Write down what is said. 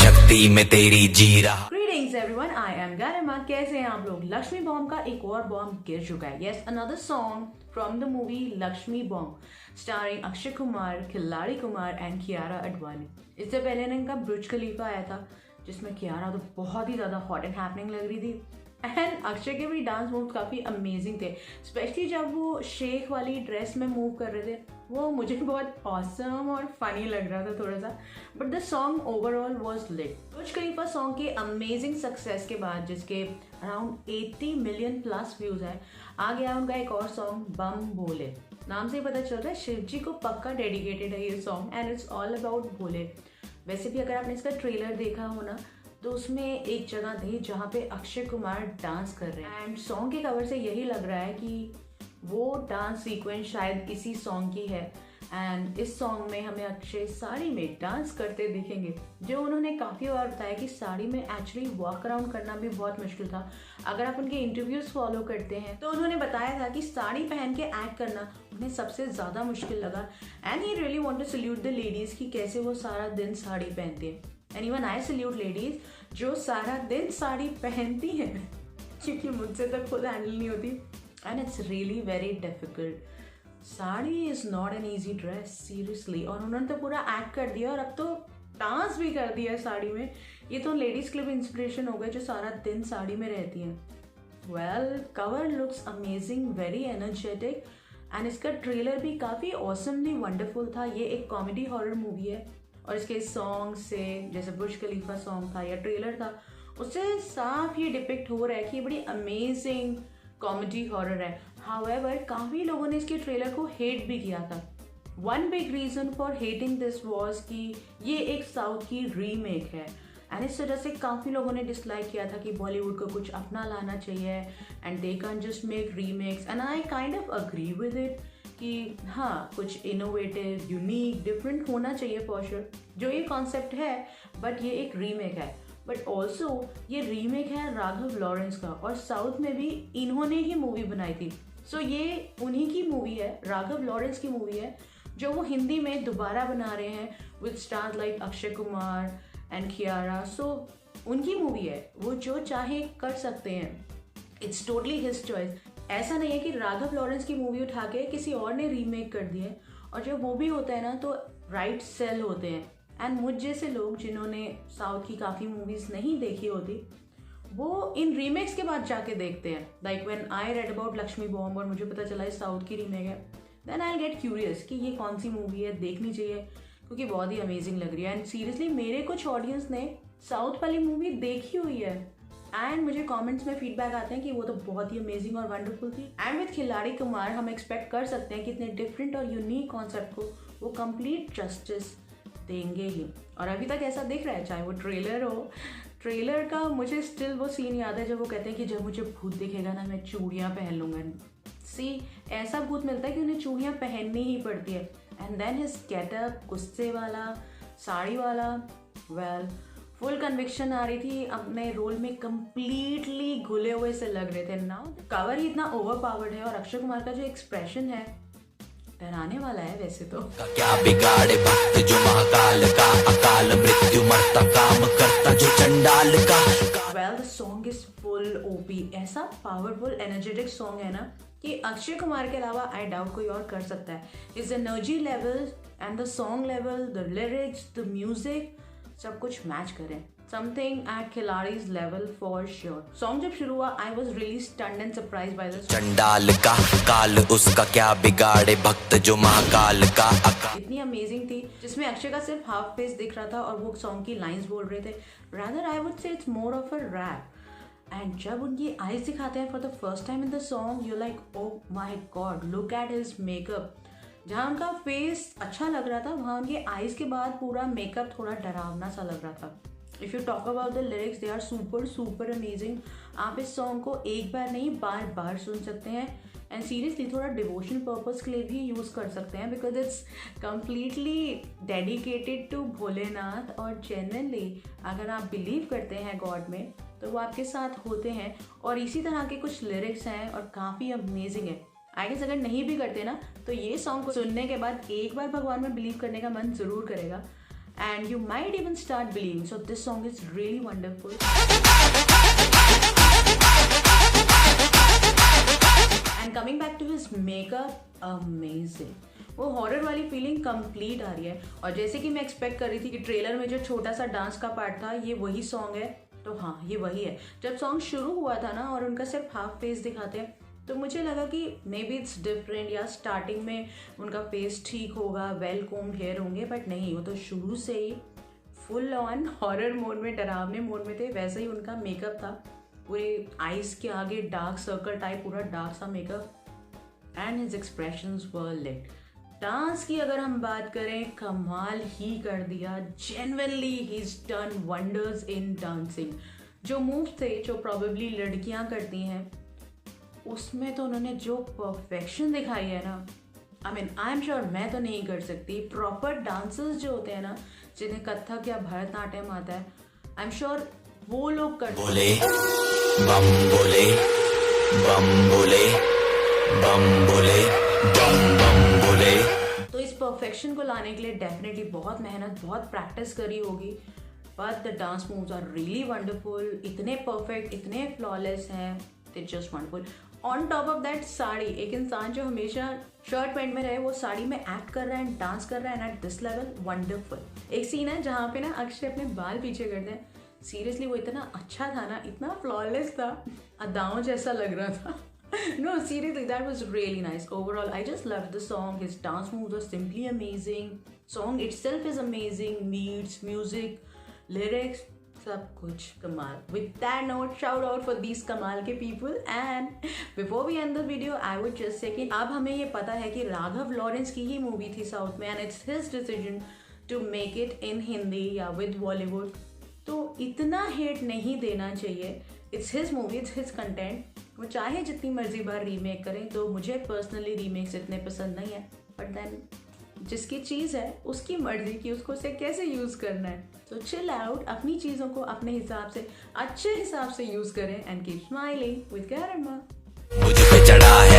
शक्ति में तेरी जी रहा। Greetings everyone, I am Garima. कैसे हैं आप लोग? लक्ष्मी बॉम्ब का एक और बॉम्ब गिर चुका है. Yes, another song from the movie Lakshmi bomb starring Akshay Kumar, खिलाड़ी कुमार and कियारा अडवाणी. इससे पहले ना इनका बुर्ज खलीफा आया था जिसमें कियारा तो बहुत ही ज़्यादा हॉट एंड हैपनिंग लग रही थी एंड अक्षय के भी डांस मूव काफ़ी अमेजिंग थे, स्पेशली जब वो शेख वाली ड्रेस में मूव कर रहे थे. वो मुझे बहुत ऑसम और फनी लग रहा था थोड़ा सा, but the song overall was lit. Burj Khalifa song के अमेजिंग सक्सेस के बाद, जिसके अराउंड 80 मिलियन प्लस व्यूज है, आ गया उनका एक और सॉन्ग बम भोले. नाम से ही पता चल रहा है शिव जी को पक्का डेडिकेटेड है ये song and it's all about Bhole. वैसे भी अगर आपने इसका ट्रेलर देखा हो ना, तो उसमें एक जगह थी जहाँ पे अक्षय कुमार डांस कर रहे हैं एंड सॉन्ग के कवर से यही लग रहा है कि वो डांस सीक्वेंस शायद इसी सॉन्ग की है. एंड इस सॉन्ग में हमें अक्षय साड़ी में डांस करते दिखेंगे, जो उन्होंने काफ़ी बार बताया कि साड़ी में एक्चुअली वॉक अराउंड करना भी बहुत मुश्किल था. अगर आप उनके इंटरव्यूज़ फॉलो करते हैं तो उन्होंने बताया था कि साड़ी पहन के एक्ट करना उन्हें सबसे ज़्यादा मुश्किल लगा and he really want to salute the ladies कि कैसे वो सारा दिन साड़ी पहनती है. And even I salute ladies जो सारा दिन साड़ी पहनती हैं क्योंकि मुझसे तो खुद हैंडल नहीं होती and it's really very difficult. Sari is not an easy dress seriously. और उन्होंने तो पूरा एक्ट कर दिया और अब तो डांस भी कर दिया साड़ी में. ये तो लेडीज़ के लिए इंस्पिरेशन हो गए जो सारा दिन साड़ी में रहती हैं. Well, cover looks amazing, very energetic and इसका ट्रेलर भी काफ़ी ऑसमली वंडरफुल था. ये एक कॉमेडी हॉरर मूवी है और इसके सॉन्ग से, जैसे बुर्ज खलीफा सॉन्ग था या ट्रेलर था, उससे साफ ये डिपिक्ट हो रहा है कि ये बड़ी अमेजिंग कॉमेडी हॉरर है. हाउएवर, काफ़ी लोगों ने इसके ट्रेलर को हेट भी किया था. One big reason for hating this was कि ये एक साउथ की रीमेक है एंड इस वजह से काफ़ी लोगों ने डिसलाइक किया था कि बॉलीवुड को कुछ अपना लाना चाहिए and they can just make remakes. And I kind of agree with it कि हाँ, कुछ इनोवेटिव, यूनिक, डिफरेंट होना चाहिए फॉर श्योर. जो ये कॉन्सेप्ट है, बट ये एक रीमेक है. बट ऑल्सो ये रीमेक है राघव लॉरेंस का और साउथ में भी इन्होंने ही मूवी बनाई थी. सो ये उन्हीं की मूवी है, राघव लॉरेंस की मूवी है, जो वो हिंदी में दोबारा बना रहे हैं with stars like Akshay Kumar and Kiara. So उनकी मूवी है, वो जो चाहे कर सकते हैं. It's totally his choice. ऐसा नहीं है कि राघव लॉरेंस की मूवी उठा के किसी और ने रीमेक कर दी है. और जब वो भी होता है ना, तो राइट सेल होते हैं. एंड मुझ जैसे लोग जिन्होंने साउथ की काफ़ी मूवीज़ नहीं देखी होती, वो इन रीमेक्स के बाद जाके देखते हैं. Like when I read about Lakshmi bomb और मुझे पता चला ये साउथ की रीमेक है, देन आई गेट क्यूरियस कि ये कौन सी मूवी है, देखनी चाहिए क्योंकि बहुत ही अमेजिंग लग रही है. एंड सीरियसली मेरे कुछ ऑडियंस ने साउथ वाली मूवी देखी हुई है एंड मुझे कमेंट्स में फीडबैक आते हैं कि वो तो बहुत ही अमेजिंग और वंडरफुल थी. एंड विद खिलाड़ी कुमार हम एक्सपेक्ट कर सकते हैं कि इतने डिफरेंट और यूनिक कॉन्सेप्ट को वो कंप्लीट जस्टिस देंगे ही. और अभी तक ऐसा दिख रहा है, चाहे वो ट्रेलर हो. ट्रेलर का मुझे स्टिल वो सीन याद है जब वो कहते हैं कि जब मुझे भूत दिखेगा ना, मैं चूड़ियाँ पहन लूँगा. ऐसा भूत मिलता है कि उन्हें चूड़ियाँ पहननी ही पड़ती है. एंड देन हिज गेटअप, गुस्से वाला, साड़ी वाला, वेल, फुल कन्विक्शन आ रही थी. अपने रोल में कंप्लीटली घुले हुए से लग रहे थे. नाउ कवर ही इतना ओवर पावर्ड है और अक्षय कुमार का जो एक्सप्रेशन है डराने वाला है. वैसे तो क्या बिगाड़े भक्त जो महाकाल का, अकाल मृत्यु मरता काम करता जो चंडाल का. Well, the song is full OP. ऐसा पावरफुल एनर्जेटिक सॉन्ग है ना कि अक्षय कुमार के अलावा आई डाउट कोई और कर सकता है. His energy level and the song level, the lyrics, the music, सब कुछ मैच करें. Something at Khiladi's level for sure. Song जब शुरू हुआ, I was really stunned and surprise by the चंडाल का काल उसका क्या बिगाड़े भक्त जो महाकाल का. इतनी अमेजिंग थी, जिसमें अक्षय का सिर्फ हाफ फेस दिख रहा था और वो सॉन्ग की लाइंस बोल रहे थे. Rather I would say it's more of a rap. And जब उनकी आईज दिखाते हैं for the first time in the song, you like oh my god, look at his makeup. जहाँ उनका फेस अच्छा लग रहा था, वहाँ उनकी आईज के बाद पूरा मेकअप थोड़ा डरावना सा लग रहा था. If you talk about the lyrics, they are super amazing. आप इस सॉन्ग को एक बार नहीं, बार बार सुन सकते हैं एंड सीरियसली थोड़ा डिवोशन पर्पस के लिए भी यूज़ कर सकते हैं because it's completely dedicated to Bholenath. और जेन्युइनली अगर आप बिलीव करते हैं गॉड में, तो वो आपके साथ होते हैं. और इसी तरह के कुछ लिरिक्स हैं और काफ़ी अमेजिंग है. आई गेस अगर नहीं भी करते ना, तो ये सॉन्ग को सुनने के बाद एक बार भगवान में बिलीव करने का मन ज़रूर करेगा. and you might even start believing. So this song is really wonderful. And coming back to his makeup, amazing. वो हॉरर वाली फीलिंग कंप्लीट आ रही है। और जैसे कि मैं एक्सपेक्ट कर रही थी कि ट्रेलर में जो छोटा सा डांस का पार्ट था ये वही सॉन्ग है, तो हाँ ये वही है। जब सॉन्ग शुरू हुआ था ना और उनका सिर्फ हाफ फेस दिखाते हैं तो मुझे लगा कि मे बी इट्स डिफरेंट, या स्टार्टिंग में उनका फेस ठीक होगा, वेल कोम्ड हेयर होंगे, बट नहीं, वो तो शुरू से ही फुल ऑन हॉरर मोड में, डरावने मोड में थे। वैसे ही उनका मेकअप था, पूरे आईज के आगे डार्क सर्कल टाइप पूरा डार्क सा makeup, and his expressions were lit. Dance की अगर हम बात करें, कमाल ही कर दिया। Genuinely he is done wonders in dancing. जो मूव थे जो प्रोबेबली लड़कियां करती हैं उसमें तो उन्होंने जो परफेक्शन दिखाई है ना, आई एम श्योर मैं तो नहीं कर सकती। प्रॉपर डांसर्स जो होते हैं ना, जिन्हें कथक या भरतनाट्यम आता है, आई एम श्योर वो लोग कर बोले बम बोले बम बोले बम बोले बम बम बोले। तो इस परफेक्शन को लाने के लिए डेफिनेटली बहुत मेहनत, बहुत प्रैक्टिस करी होगी। But the dance moves are really wonderful. इतने परफेक्ट, इतने फ्लॉलेस हैं, it's just wonderful. On top of that sari, एक इंसान जो हमेशा शर्ट पैंट में रहे वो साड़ी में एक्ट कर रहा है एंड डांस कर रहा है, and at this level wonderful. एक सीन है जहाँ पे ना अक्षय अपने बाल पीछे करते हैं, सीरियसली वो इतना अच्छा था ना, इतना फ्लॉलेस था, अदाओं जैसा लग रहा था। No, seriously, that was really nice. Overall, I just loved the song. His dance moves are simply amazing. Song itself is amazing. Beats, music, lyrics, सब कुछ कमाल. With that note, shout out for these कमाल के people. And before we end the video, I would just say कि अब हमें ये पता है कि राघव लॉरेंस की ही मूवी थी साउथ में, and it's his decision to make it in Hindi या with Bollywood. तो इतना हेट नहीं देना चाहिए. It's his movie, it's his content. वो चाहे जितनी मर्जी बार रीमेक करें, तो मुझे पर्सनली रीमेक्स इतने पसंद नहीं है, बट देन जिसकी चीज़ है उसकी मर्जी की उसको उसे कैसे यूज़ करना है। तो चिल आउट, अपनी चीज़ों को अपने हिसाब से, अच्छे हिसाब से यूज़ करें, एंड कीप स्माइलिंग विद गरिमा। मुझ पे चढ़ा है